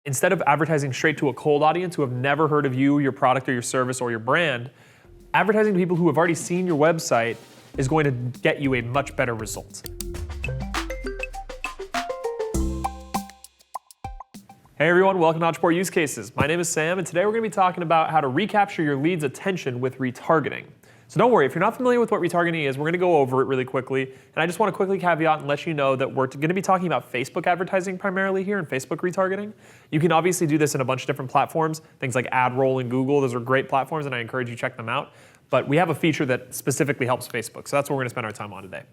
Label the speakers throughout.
Speaker 1: instead of advertising straight to a cold audience who have never heard of you, your product or your service or your brand, advertising to people who have already seen your website is going to get you a much better result. Hey everyone, welcome to Ontraport Use Cases. My name is Sam, and today we're going to be talking about how to recapture your lead's attention with retargeting. So don't worry, if you're not familiar with what retargeting is, we're going to go over it really quickly. And I just want to quickly caveat and let you know that we're going to be talking about Facebook advertising primarily here and Facebook retargeting. You can obviously do this in a bunch of different platforms, things like AdRoll and Google. Those are great platforms, and I encourage you to check them out. But we have a feature that specifically helps Facebook, so that's what we're going to spend our time on today.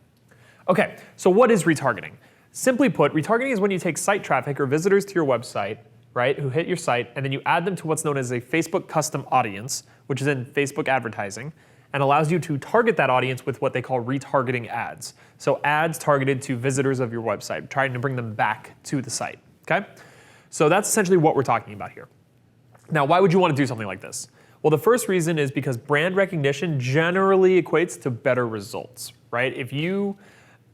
Speaker 1: Okay, so what is retargeting? Simply put, retargeting is when you take site traffic or visitors to your website, right, who hit your site, and then you add them to what's known as a Facebook custom audience, which is in Facebook advertising, and allows you to target that audience with what they call retargeting ads. So ads targeted to visitors of your website, trying to bring them back to the site, okay? So that's essentially what we're talking about here. Now, why would you want to do something like this? Well, the first reason is because brand recognition generally equates to better results, right? If you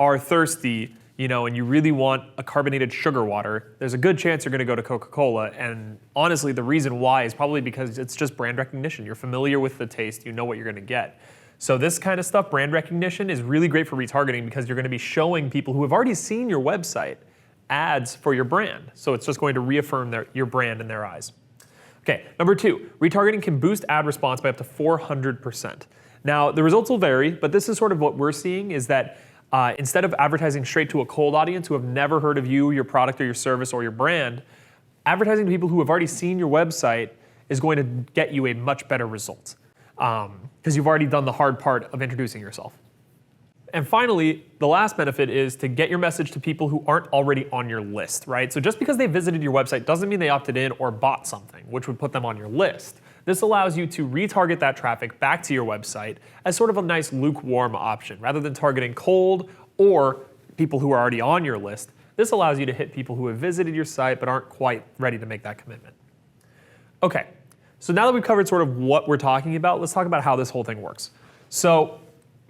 Speaker 1: are thirsty, and you really want a carbonated sugar water, there's a good chance you're going to go to Coca-Cola. And honestly, the reason why is probably because it's just brand recognition. You're familiar with the taste, you know what you're going to get. So this kind of stuff, brand recognition, is really great for retargeting because you're going to be showing people who have already seen your website ads for your brand. So it's just going to reaffirm your brand in their eyes. Okay, number two, retargeting can boost ad response by up to 400%. Now, the results will vary, but this is sort of what we're seeing is that instead of advertising straight to a cold audience who have never heard of you, your product or your service or your brand, advertising to people who have already seen your website is going to get you a much better result because you've already done the hard part of introducing yourself. And finally, the last benefit is to get your message to people who aren't already on your list, right? So just because they visited your website doesn't mean they opted in or bought something, which would put them on your list. This allows you to retarget that traffic back to your website as sort of a nice lukewarm option. Rather than targeting cold or people who are already on your list, this allows you to hit people who have visited your site but aren't quite ready to make that commitment. Okay, so now that we've covered sort of what we're talking about, let's talk about how this whole thing works. So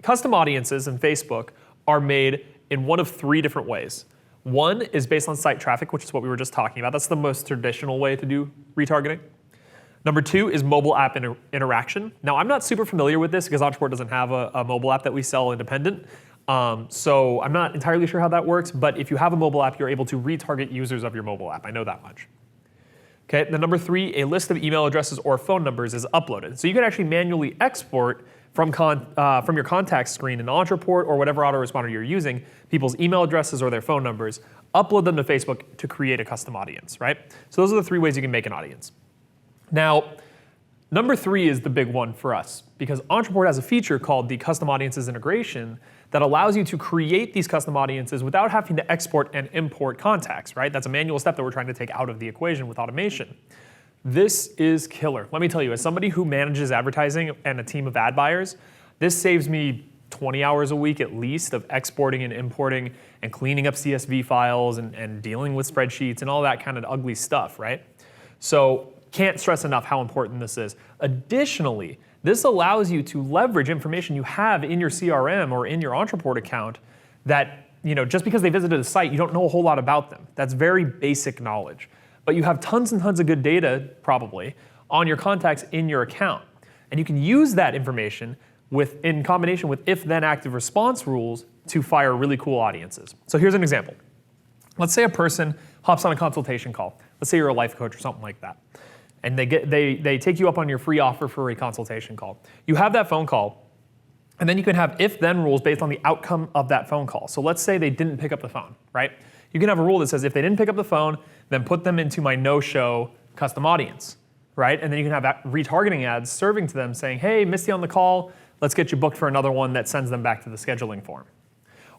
Speaker 1: custom audiences in Facebook are made in one of three different ways. One is based on site traffic, which is what we were just talking about. That's the most traditional way to do retargeting. Number two is mobile app interaction. Now, I'm not super familiar with this because Ontraport doesn't have a mobile app that we sell independent. So I'm not entirely sure how that works, but if you have a mobile app, you're able to retarget users of your mobile app. I know that much. Okay, then number three, a list of email addresses or phone numbers is uploaded. So you can actually manually export from your contact screen in Ontraport or whatever autoresponder you're using, people's email addresses or their phone numbers, upload them to Facebook to create a custom audience, right? So those are the three ways you can make an audience. Now, number three is the big one for us because Ontraport has a feature called the Custom Audiences Integration that allows you to create these custom audiences without having to export and import contacts, right? That's a manual step that we're trying to take out of the equation with automation. This is killer. Let me tell you, as somebody who manages advertising and a team of ad buyers, this saves me 20 hours a week at least of exporting and importing and cleaning up CSV files and dealing with spreadsheets and all that kind of ugly stuff, right? So can't stress enough how important this is. Additionally, this allows you to leverage information you have in your CRM or in your Ontraport account that, just because they visited a site, you don't know a whole lot about them. That's very basic knowledge. But you have tons and tons of good data, probably, on your contacts in your account. And you can use that information in combination with if-then active response rules to fire really cool audiences. So here's an example. Let's say a person hops on a consultation call. Let's say you're a life coach or something like that. And they take you up on your free offer for a consultation call. You have that phone call, and then you can have if-then rules based on the outcome of that phone call. So let's say they didn't pick up the phone, right? You can have a rule that says if they didn't pick up the phone, then put them into my no-show custom audience, right? And then you can have retargeting ads serving to them saying, hey, missed you on the call, let's get you booked for another one that sends them back to the scheduling form.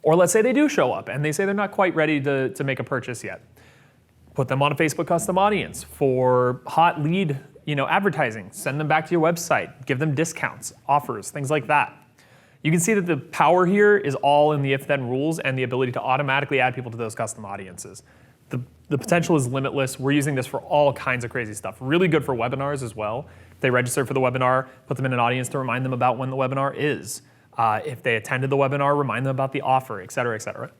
Speaker 1: Or let's say they do show up and they say they're not quite ready to make a purchase yet. Put them on a Facebook custom audience for hot lead advertising. Send them back to your website. Give them discounts, offers, things like that. You can see that the power here is all in the if-then rules and the ability to automatically add people to those custom audiences. The potential is limitless. We're using this for all kinds of crazy stuff. Really good for webinars as well. If they register for the webinar, put them in an audience to remind them about when the webinar is. If they attended the webinar, remind them about the offer, et cetera, et cetera.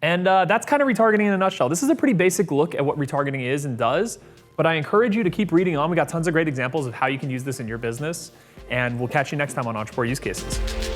Speaker 1: And that's kind of retargeting in a nutshell. This is a pretty basic look at what retargeting is and does, but I encourage you to keep reading on. We got tons of great examples of how you can use this in your business, and we'll catch you next time on Ontraport Use Cases.